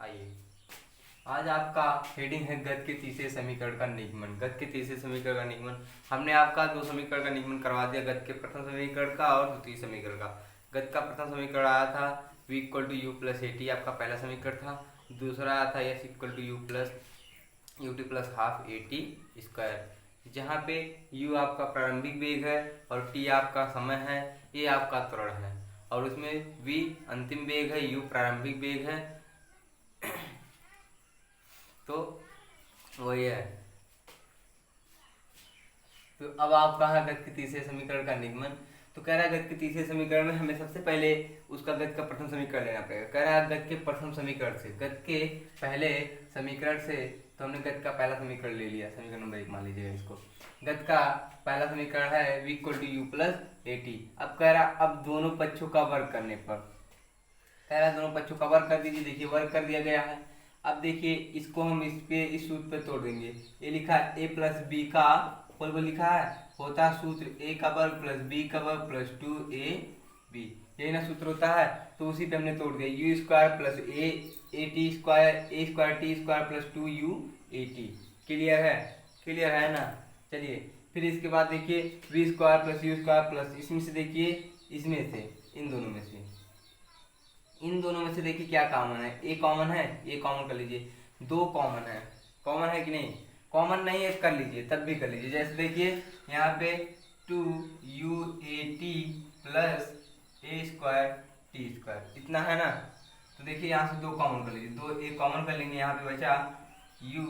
आइए, आज आपका हेडिंग है गत के तीसरे समीकरण का निगमन। गत के तीसरे समीकरण का निगमन हमने आपका दो समीकरण का निगमन करवा दिया, गत के प्रथम समीकरण का और द्वितीय समीकरण का। गत का प्रथम समीकरण आया था v equal to U plus A T, आपका पहला समीकरण था। दूसरा आया था S equal to U T plus half A T square, जहाँ पे u आपका प्रारंभिक वेग है और t आपका समय है, a आपका त्वरण है और उसमें v अंतिम वेग है, u प्रारंभिक वेग है। तो वही है। तो अब आप कहा गत के तीसरे समीकरण का निगमन। तो कह रहा है गत के तीसरे समीकरण में हमें सबसे पहले उसका गत का प्रथम समीकरण लेना पड़ेगा। कह रहा है गत के प्रथम समीकरण से, गत के पहले समीकरण से। तो हमने गत का पहला समीकरण ले लिया, समीकरण नंबर 1 मान लीजिएगा इसको। गत का पहला समीकरण है v equal to U plus A T. अब कह रहा अब दोनों पक्षों का वर्ग करने पर, कह रहा दोनों पक्षों का वर्ग कर दीजिए। देखिए वर्ग कर दिया गया है। अब देखिए इसको हम इस सूत्र पे तोड़ देंगे। ये लिखा है ए प्लस बी का होल वो लिखा है, होता सूत्र ए का वर्ग प्लस बी का वर्ग प्लस 2ab, यही ना सूत्र होता है। तो उसी पे हमने तोड़ दिया, U square plus A T square, A square T square plus 2u A T. Clear है? क्लियर है ना। चलिए फिर इसके बाद देखिए V square plus U square plus, इसमें से देखिए इसमें से इन दोनों में से देखिए क्या कॉमन है। ए कॉमन है, ए कॉमन कर लीजिए। दो कॉमन है कि नहीं? कॉमन नहीं है कर लीजिए, तब भी कर लीजिए। जैसे देखिए यहाँ पे 2u a t plus A square T square, इतना है ना। तो देखिए यहाँ से दो कॉमन कर लीजिए, दो ए कॉमन कर लेंगे। यहाँ पे बचा u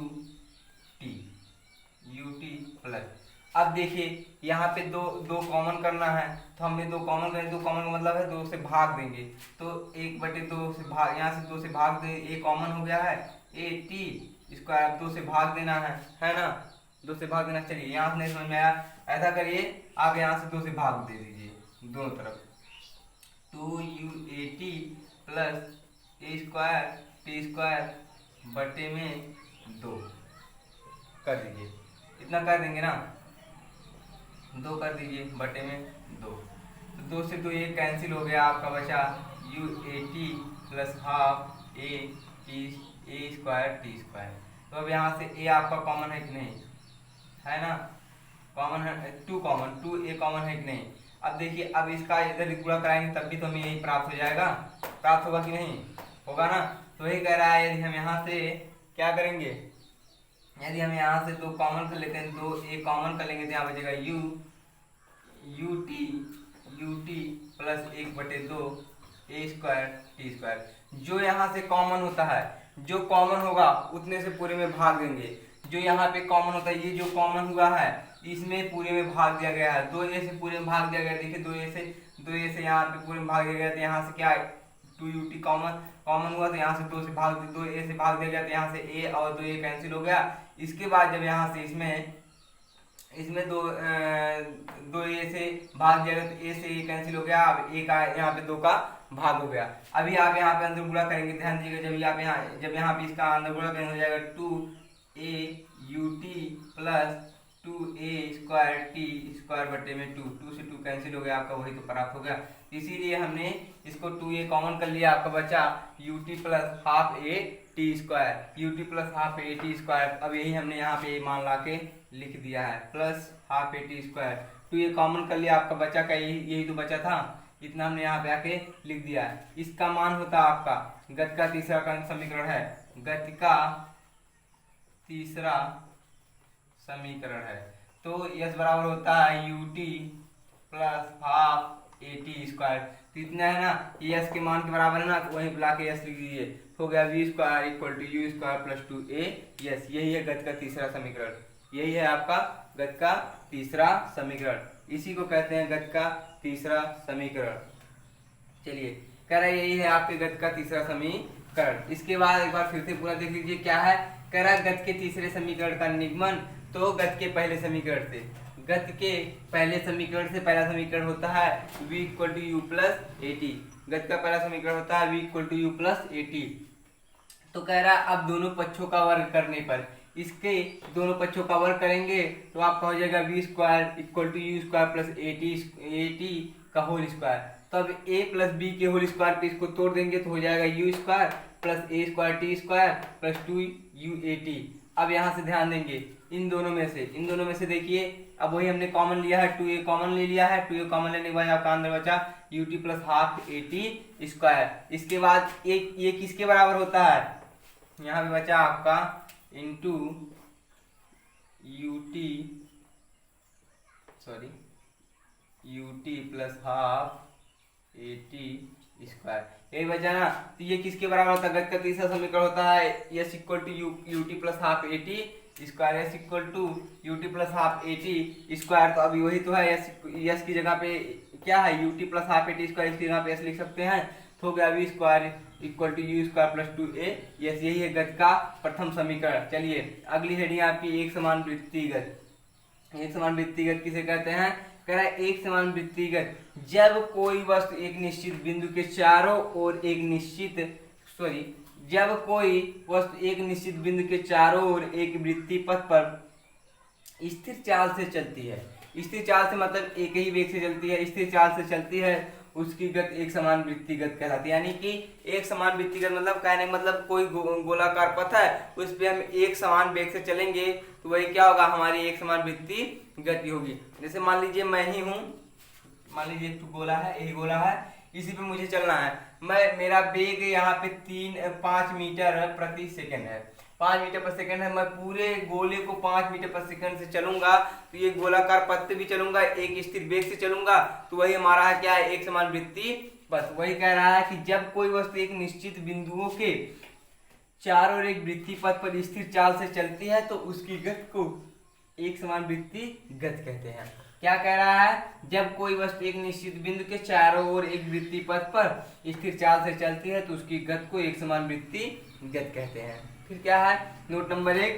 t प्लस, अब देखिए यहाँ पे दो कॉमन करना है, तो हमें दो कॉमन करें। दो कॉमन का मतलब है दो से भाग देंगे, तो 1/2 से भाग, यहाँ से 2 से भाग दे, ए कॉमन हो गया है, ए टी स्क्वायर, 2 से भाग देना है ना। 2 से भाग देना। चलिए यहाँ से नहीं समझ में आया, ऐसा करिए आप यहाँ से 2 से भाग दे दीजिए दोनों तरफ। 2u a t plus A square T square बटे में 2 कर दीजिए। इतना कर देंगे ना, 2 कर दीजिए बटे में 2। तो 2 से 2 ये कैंसिल हो गया, आपका बचा U A T plus half A T A square T square. तो अब यहाँ से ए आपका कॉमन है कि नहीं? है ना, कॉमन है। 2 ए कॉमन है कि नहीं? अब देखिए अब इसका इधर गुणा कराएंगे तब भी तो हमें यही प्राप्त हो जाएगा, प्राप्त होगा कि नहीं? होगा ना। तो यही कह रहा है यदि हम यहाँ से क्या करेंगे, यदि हम यहाँ से 2 कॉमन कर लेते हैं, 2 ए कॉमन कर लेंगे तो यहाँ बचेगा you T plus 1/2 A square T square. जो यहाँ से कॉमन होता है, जो कॉमन होगा उतने से पूरे में भाग देंगे। जो यहाँ पे कॉमन होता है, ये जो कॉमन हुआ है इसमें पूरे में भाग दिया गया है। 2a से पूरे में भाग दिया गया। देखिए 2a से यहाँ पे पूरे में भाग दिया गया, तो यहाँ से क्या है 2ut कॉमन हुआ, तो यहाँ से 2 से भाग 2a से भाग दिया गया, तो यहाँ से a और 2a कैंसिल हो गया। इसके बाद जब यहाँ से इसमें 2a से भाग दिया गया, तो a से a कैंसिल हो गया। अब a का यहाँ पे 2 का भाग हो गया। अभी आप यहाँ पे अंदर गुणा करेंगे, ध्यान दीजिएगा। जब यहाँ पे इसका अंदर गुणा करेंगे हो जाएगा 2a ut plus 2a square T square बटे में 2 से 2 कैंसिल हो गया, आपका वही तो प्राप्त हो गया। इसीलिए हमने इसको 2a कॉमन कर लिया, आपका बचा ut plus half A T square, ut plus half A T square. अब यही हमने यहाँ पे मान ला के लिख दिया है, plus half A T square. 2a common कर लिया, आपका बचा का यही तो बचा था, इतना हमने यहाँ पे आके लिख दिया है। इसका मान होता है आपका गत का तीसरा समीकरण है, गत का तीसरा समीकरण है। तो यस बराबर होता है you T plus half A T square. तो इतना है ना, यस के मान के बराबर है ना, तो वहीं बुला के यस लिख दीजिए। हो गया V square equal to U square plus 2a yes. यही है गत का तीसरा समीकरण, यही है आपका गत का तीसरा समीकरण। इसी को कहते हैं गत का तीसरा समीकरण। चलिए कह रहा है यही है आपके गत का तीसरा समीकरण। इसके बाद एक बार फिर से पूरा देख लीजिए क्या है। कह रहा है गत के तीसरे समीकरण का निगमन। तो गत के पहले समीकरण से, गत के पहले समीकरण से पहला समीकरण होता है v equal to U plus A T. गत का पहला समीकरण होता है v equal to U plus A T. तो कह रहा है अब दोनों पक्षों का वर्ग करने पर, इसके दोनों पक्षों का वर्ग करेंगे तो आपका हो जाएगा V square equal to U square plus A T का होल स्क्वायर। तो अब a प्लस बी के होल स्क्वायर पे इसको तोड़ देंगे तो हो जाएगा U square plus A square T square plus 2u/8t। अब यहाँ से ध्यान देंगे इन दोनों में से देखिए, अब वही हमने कॉमन लिया है, 2a कॉमन ले लिया है, 2a कॉमन लेने के बाद आपका अंदर बचा ut plus half at square. इसके बाद एक ये किसके बराबर होता है, यहाँ पे बचा आपका into ut plus half at square, यही बचा ना। तो ये किसके बराबर होता है, गत का तीसरा समीकरण होता है s equal to ut plus half at square, s equal to ut plus half at square. तो अभी वही तो है, s की जगह पे क्या है ut plus half at square, इसकी जगह पे s लिख सकते हैं, तो हो गया v square equal to u square plus 2a। Yes, यही है गत का प्रथम समीकरण। चलिए अगली हेडिंग आपकी एक समान वृत्तिगत। एक समान वृत्तिगत किसे कहते हैं, कह रहा है एक समान वृत्तिगत जब कोई वस्तु एक निश्चित बिंदु के चारों ओर जब कोई वस्तु एक निश्चित बिंदु के चारों ओर एक वृत्तीय पथ पर स्थिर चाल से चलती है। स्थिर चाल से मतलब एक ही वेग से चलती है, स्थिर चाल से चलती है, उसकी गति एक समान वृत्तिगत कहलाती है। यानी कि एक समान वृत्तिगत मतलब कहने मतलब कोई गोलाकार पथ है, उस पे हम एक समान वेग से चलेंगे तो वही क्या होगा, हमारी एक समान वृत्ति गति होगी। जैसे मान लीजिए मैं ही हूँ, मान लीजिए एक गोला है, यही गोला है, इसी पे मुझे चलना है। मेरा वेग यहाँ पे 5 मीटर प्रति सेकंड है, 5 मीटर पर सेकंड है। मैं पूरे गोले को 5 मीटर पर सेकंड से चलूंगा तो ये गोलाकार पथ पे भी चलूंगा, एक स्थिर वेग से चलूंगा, तो वही हमारा क्या है, एक समान वृत्ति। बस वही कह रहा है कि जब कोई वस्तु एक निश्चित बिंदुओं के चारों ओर एक वृत्तीय पथ पर स्थिर चाल से चलती है तो उसकी गति को एक समान वृत्ति गति कहते हैं। क्या कह रहा है, जब कोई वस्तु एक निश्चित बिंदु के चारों ओर एक वृत्तीय पथ पर स्थिर चाल से चलती है तो उसकी गति को एक समान वृत्ति गति कहते हैं। फिर क्या है, नोट नंबर 1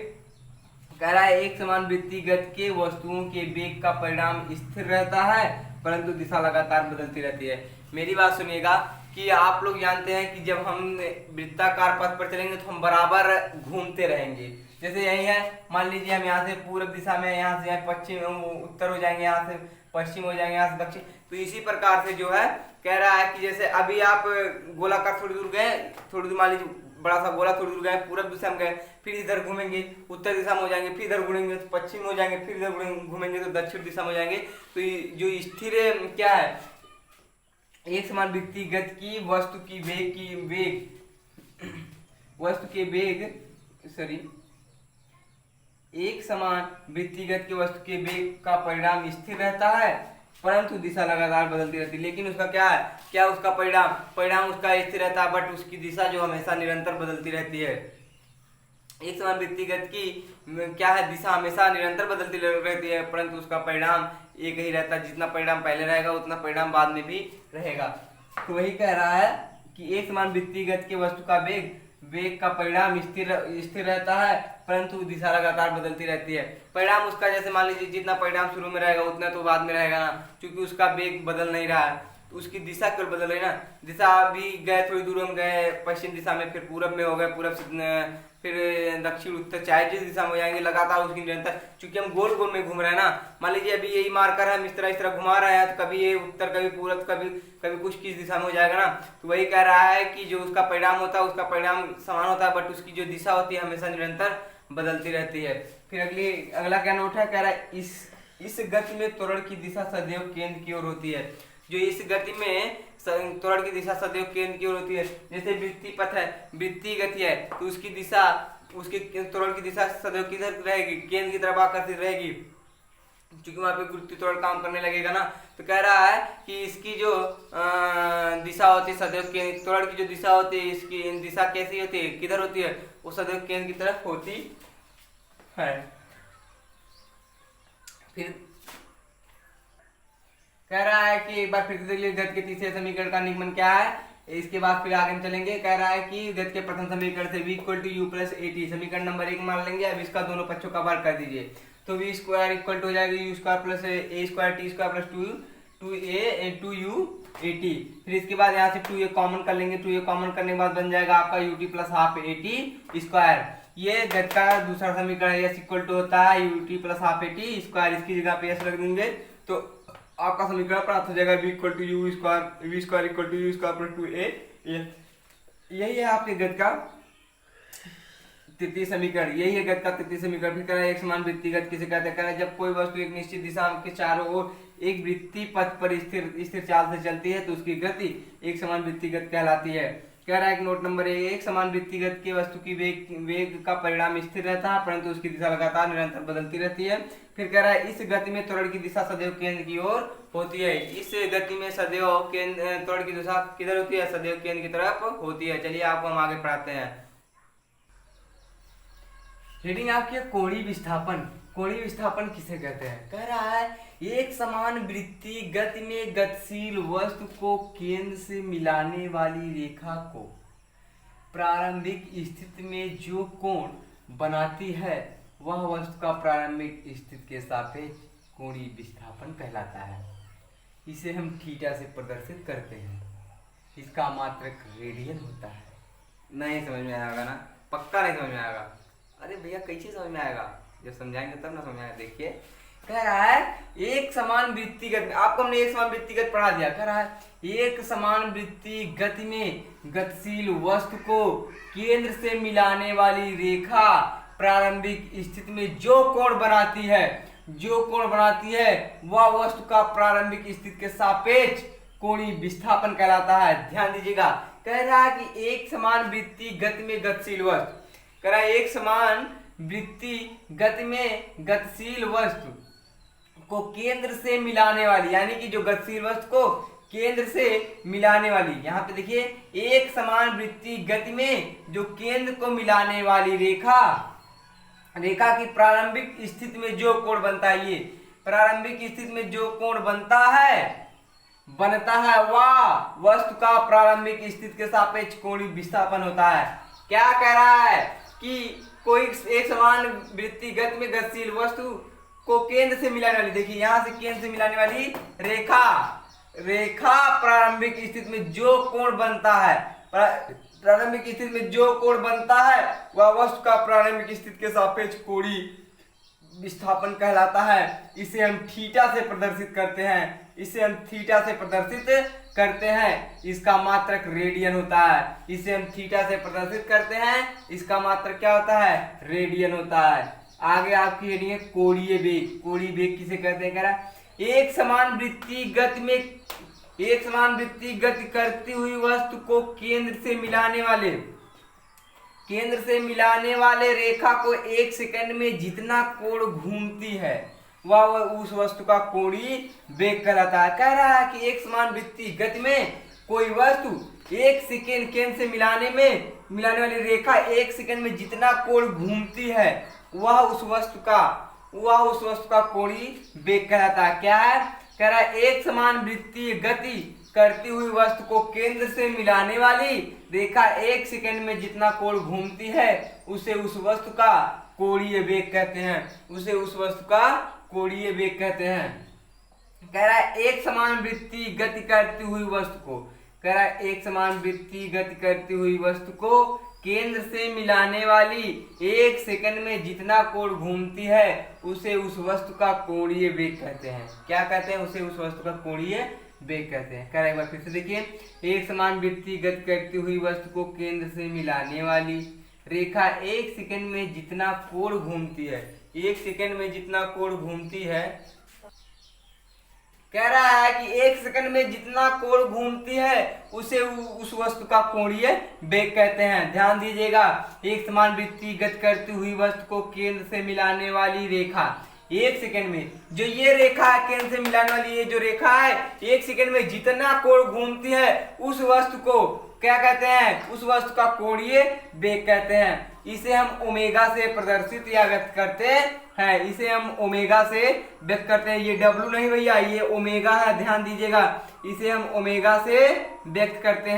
कह रहा है एक समान वृत्तीय गति के वस्तुओं के वेग का परिणाम स्थिर रहता है परंतु दिशा लगातार बदलती रहती है। मेरी बात सुनिएगा कि आप लोग जानते हैं कि जब हम वृत्ताकार पथ पर चलेंगे तो हम बराबर घूमते रहेंगे। जैसे यही है, मान लीजिए हम यहाँ से पूर्व दिशा में, यहाँ से पश्चिम उत्तर हो जाएंगे, यहाँ से पश्चिम हो जाएंगे, यहाँ से दक्षिण। तो इसी प्रकार से जो है कह रहा है कि जैसे अभी आप गोलाकार थोड़ी दूर गए, थोड़ी दूर मान लीजिए बड़ा सा गोला, थोड़ी दूर गए पूर्व दिशा में गए, फिर इधर घूमेंगे उत्तर दिशा में हो जाएंगे, फिर इधर घूमेंगे तो पश्चिम हो जाएंगे, फिर इधर घूमेंगे तो दक्षिण दिशा में हो जाएंगे। तो जो स्थिर क्या है, एक समान वृत्तीय गति की वस्तु के वेग एक समान वृत्तिगत के वस्तु के वेग का परिणाम स्थिर रहता है परंतु दिशा लगातार बदलती रहती है। लेकिन उसका क्या उसका परिणाम उसका स्थिर रहता है, बट उसकी दिशा जो हमेशा निरंतर बदलती रहती है। एक समान वृत्तिगत की क्या है, दिशा हमेशा निरंतर बदलती रहती है परंतु उसका परिणाम एक ही रहता है। जितना परिणाम पहले रहेगा उतना परिणाम बाद में भी रहेगा। तो वही कह रहा है कि एक समान वृत्तिगत के वस्तु का वेग का परिणाम स्थिर रहता है परंतु दिशा लगातार बदलती रहती है। परिणाम उसका जैसे मान लीजिए जितना परिणाम शुरू में रहेगा उतना तो बाद में रहेगा ना, क्योंकि उसका वेग बदल नहीं रहा है, तो उसकी दिशा केवल बदल रही ना। दिशा अभी गए, थोड़ी दूर हम गए पश्चिम दिशा में, फिर पूरब में हो गए, पूरब से फिर दक्षिण उत्तर, चाहे जिस दिशा में हो जाएंगे लगातार उसकी निरंतर, क्योंकि हम गोल गोल में घूम रहे हैं ना। मान लीजिए अभी यही मार्कर हम इस तरह घुमा रहे हैं तो कभी ये उत्तर, कभी पूरब, कभी कुछ किस दिशा में हो जाएगा ना। तो वही कह रहा है कि जो उसका परिणाम होता है उसका परिणाम समान होता है बट उसकी जो दिशा होती है हमेशा निरंतर बदलती रहती है। फिर अगला क्या नोट है, कह रहा है इस गति में त्वरण की दिशा सदैव केंद्र की ओर होती है। जो इस गति में त्वरण की दिशा सदैव केंद्र की ओर होती है। जैसे वृत्तीय पथ है, वृत्तीय गति है तो उसकी दिशा, उसकी त्वरण की दिशा सदैव किधर रहेगी, केंद्र की तरफ आकर्षित रहेगी, क्योंकि वहां पे गुरुत्वीय त्वरण काम करने लगेगा ना। तो कह रहा है कि इसकी जो दिशा होती है सदैव केंद्र, त्वरण की जो दिशा होती है इसकी दिशा कैसी होती है, किधर होती है, वो सदैव केंद्र की तरफ होती है। फिर कह रहा है कि एक बार फिर से देख लीजिए गति के तीसरे समीकरण का निगमन क्या है। इसके बाद फिर आगे हम चलेंगे। कह रहा है कि गति के प्रथम समीकरण से v equal to U plus A T, समीकरण नंबर 1 मान लेंगे। अब इसका दोनों पक्षों का वर्ग कर दीजिए तो v स्क्वायर इक्वल टू हो जाएगा U square plus A square T square plus 2a/2u/8। फिर इसके बाद यहाँ से 2a कॉमन कर लेंगे, 2a कॉमन करने के बाद बन जाएगा आपका ut plus half at square. ये गति का दूसरा समीकरण है। s इक्वल टू होता है ut plus half at square, इसकी जगह पे s रख देंगे तो आपका समीकरण प्राप्त हो जाएगा v equal to U square equal to U square plus 2a यही है आपके गति का तृतीय समीकरण, यही है गति का तृतीय समीकरण। फिर कह रहा है एक समान वृत्तीय गति किसे कहते हैं? कह रहा है जब कोई वस्तु एक निश्चित दिशा के चारों ओर एक वृत्तीय पथ पर स्थिर चाल से चलती है तो उसकी गति एक समान वृत्तीय गति कहलाती है। कह रहा है एक नोट नंबर एक समान वृत्तीय गति की वस्तु की वेग का परिणाम स्थिर रहता है परंतु उसकी दिशा लगातार निरंतर बदलती रहती है। फिर कह रहा है इस गति में त्वरण की दिशा सदैव केंद्र की ओर होती है। इस गति में सदैव त्वरण की दिशा किधर होती है? सदैव केंद्र की तरफ होती है। चलिए आपको हम आगे पढ़ाते हैं। रीडिंग आपकी है कोणीय विस्थापन। कोणीय विस्थापन किसे कहते हैं? कह रहा है एक समान वृत्तीय गति में गतिशील वस्तु को केंद्र से मिलाने वाली रेखा को प्रारंभिक स्थिति में जो कोण बनाती है वह वस्तु का प्रारंभिक स्थिति के सापेक्ष कोणीय विस्थापन कहलाता है। इसे हम थीटा से प्रदर्शित करते हैं। इसका मात्रक रेडियन होता है। नहीं समझ में आएगा ना? पक्का नहीं समझ में आएगा? अरे भैया कैसे समझ में आएगा? जब समझाएंगे तब ना समझ में आएगा। देखिए कह रहा है एक समान वृत्तीय गति, आपको हमने एक समान वृत्तीय गति पढ़ा दिया। कह रहा है एक समान वृत्तीय गति में गतिशील वस्तु को केंद्र से मिलाने वाली रेखा प्रारंभिक स्थिति में जो कोण बनाती है वह वस्तु का प्रारंभिक स्थिति के सापेक्ष कोणीय विस्थापन कहलाता है। ध्यान दीजिएगा। कह रहा है कि एक समान वृत्तीय गति में गतिशील वस्तु, कह रहा है एक समान वृत्तीय गति में गतिशील वस्तु को केंद्र से मिलाने वाली, यानी कि जो गतिशील वस्तु को केंद्र से मिलाने वाली, यहाँ पे देखिए एक समान वृत्तीय गति में जो केंद्र को मिलाने वाली रेखा की प्रारंभिक स्थिति में जो कोण बनता है, ये प्रारंभिक स्थिति में जो कोण बनता है वह वस्तु का प्रारंभिक स्थिति के सापेक्ष कोणीय विस्थापन होता है। क्या कह रहा है कि कोई एक समान वृत्तीय गति में गतिशील वस्तु को केंद्र से मिलाने वाली, देखिए यहां से केंद्र से मिलाने वाली रेखा प्रारंभिक स्थिति में जो कोण बनता है, प्रारंभिक स्थिति में जो कोण बनता है वह वस्तु का प्रारंभिक स्थिति के सापेक्ष कोणीय विस्थापन कहलाता है। इसे हम थीटा से प्रदर्शित करते हैं। इसका मात्रक रेडियन होता है। इसे हम थीटा से प्रदर्शित करते हैं। इसका मात्रक क्या होता है? रेडियन होता है। आगे आपकी हेडिंग है कोणीय वेग। कोणीय वेग किसे कहते हैं? कह रहा है एक समान वृत्तीय गति करती हुई वस्तु को केंद्र से मिलाने वाले रेखा को एक सेकंड में जितना कोण घूमती है वह उस वस्तु का कोणीय वेग कहलाता है। कह रहा है कि एक समान वृत्तीय गति में कोई वस्तु एक सेकंड केंद्र से मिलाने वाली रेखा एक सेकंड में जितना कोण घूमती है वह उस वस्तु का कोणीय वेग कहलाता है। क्या है? कह रहा है एक समान वृत्तीय गति करती हुई वस्तु को केंद्र से मिलाने वाली रेखा एक सेकंड में जितना कोण घूमती है उसे उस वस्तु का कोणीय वेग कहते हैं। कह रहा है एक समान वृत्तीय गति करती हुई वस्तु को केंद्र से मिलाने वाली एक सेकंड में जितना कोण घूमती है उसे उस वस्तु का कोणीय वेग कहते हैं। क्या कहते हैं? उसे उस वस्तु का कोणीय वेग कहते हैं। कह रहा है एक बार फिर से देखिए एक समान वृत्तीय गति करती हुई वस्तु को केंद्र से मिलाने वाली रेखा एक सेकंड में जितना कोण घूमती है, कह रहा है कि एक सेकंड में जितना कोण घूमती है उसे उस वस्तु का कोणीय वेग कहते हैं। ध्यान दीजिएगा। एक समान वृत्तीय गति करती हुई वस्तु को केंद्र से मिलाने वाली रेखा एक सेकंड में, जो ये रेखा है केंद्र से मिलाने वाली, ये जो रेखा है एक सेकंड में जितना कोण घूमती है उस वस्तु को क्या कहते हैं? उस वस्तु का कोणीय वेग कहते हैं। इसे हम ओमेगा से प्रदर्शित या व्यक्त करते हैं। ये डब्लू नहीं भैया, ये ओमेगा है। ध्यान दीजिएगा। इसे हम ओमेगा से व्यक्त करते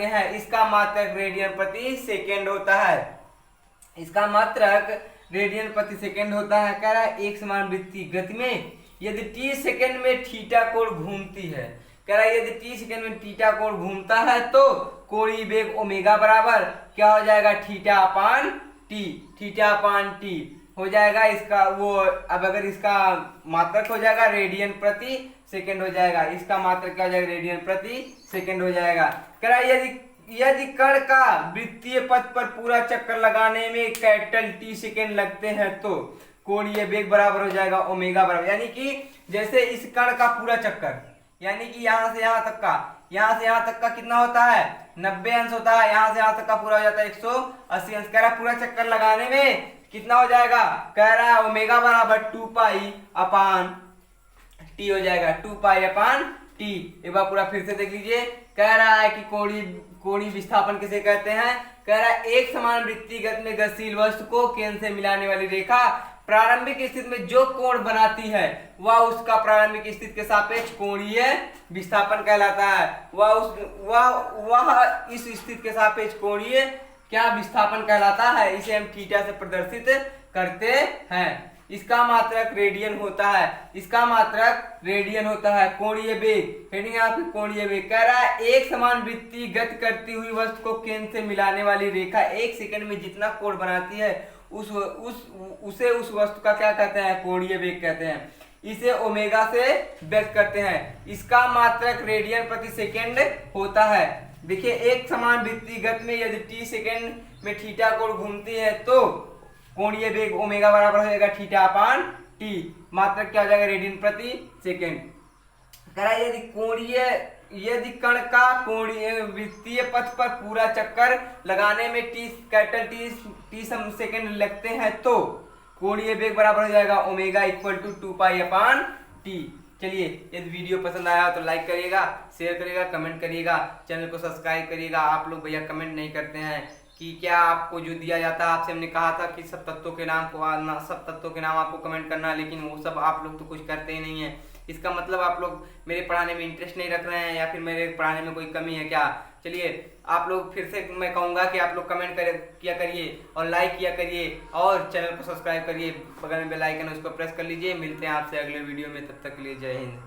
हैं। इसका मात्रक रेडियन प्रति सेकेंड होता है। कह रहा है एक समान वृत्तीय गति में यदि t सेकंड में थीटा कोण घूमती है, कह रहा है यदि t सेकंड में थीटा कोण घूमता है तो कोणीय वेग ओमेगा बराबर क्या हो जाएगा? थीटा अपान टी हो जाएगा। इसका वो अब अगर इसका मात्रक हो जाएगा रेडियन प्रति सेकेंड हो जाएगा। इसका मात्रक क्या हो जाएगा, रेडियन प्रति सेकेंड हो जाएगा। कह रहा है यदि कण का वृत्तीय पथ पर पूरा चक्कर लगाने में कैपिटल टी सेकेंड लगते हैं तो कोणीय वेग बराबर हो जाएगा ओमेगा बराबर, यानी कि जैसे इस कण का पूरा चक्कर, यानी कि यहाँ से यहाँ तक का कितना होता है, 90 अंश होता है। यहाँ से यहाँ तक का पूरा हो जाता है 180 अंश। कह रहा है पूरा चक्कर लगाने में कितना हो जाएगा, कह रहा है ओमेगा बराबर 2 पाई अपान टी हो जाएगा, 2 पाई अपान टी। एक बार पूरा फिर से देख लीजिए। कह रहा है कि कोणीय विस्थापन किसे कहते हैं, कह रहा है एक समान वृत्तीय गति में गतिशील वस्तु को केंद्र से मिलाने वाली रेखा प्रारंभिक स्थिति में जो कोण बनाती है वह उसका प्रारंभिक स्थिति के सापेक्ष कोणीय विस्थापन कहलाता है। वह इस स्थिति के सापेक्ष कोणीय क्या विस्थापन कहलाता है, इसे हम थीटा से प्रदर्शित करते हैं। इसका मात्रक रेडियन होता है, कोणीय वेग, हेडिंग आपकी कोणीय वेग। कह रहा है एक समान वृत्तीय गति करती हुई वस्तु को केंद्र से मिलाने वाली रेखा 1 सेकंड में जितना कोण बनाती है उसे उस वस्तु का क्या कहते हैं, कोणीय वेग कहते हैं। इसे ओमेगा से व्यक्त करते हैं। इसका मात्रक रेडियन प्रति सेकेंड होता है। देखिए एक समान वृत्तीय गति में यदि टी सेकेंड में थीटा कोण घूमती है तो कोणीय वेग ओमेगा बराबर हो जाएगा थीटा अपान टी। मात्रक क्या हो जाएगा, रेडियन प्रति सेकेंड। कह रहा है यदि कण का कोणीय वृत्तीय पथ पर पूरा चक्कर लगाने में कैपिटल टी सेकेंड लगते हैं तो कोणीय वेग बराबर हो जाएगा omega equal to 2 pi upon T. चलिए यदि वीडियो पसंद आया तो लाइक करिएगा, शेयर करिएगा, कमेंट करिएगा, चैनल को सब्सक्राइब करिएगा। आप लोग भैया कमेंट नहीं करते हैं कि क्या आपको जो दिया जाता है, आपसे हमने कहा था कि सब तत्वों के नाम आपको कमेंट करना है, लेकिन वो सब आप लोग तो कुछ करते ही नहीं है। इसका मतलब आप लोग मेरे पढ़ाने में इंटरेस्ट नहीं रख रहे हैं या फिर मेरे पढ़ाने में कोई कमी है क्या। चलिए आप लोग फिर से मैं कहूँगा कि आप लोग कमेंट किया करिए और लाइक किया करिए और चैनल को सब्सक्राइब करिए, बगल में बेल आइकन है उसको प्रेस कर लीजिए। मिलते हैं आपसे अगले वीडियो में, तब तक के लिए जय हिंद।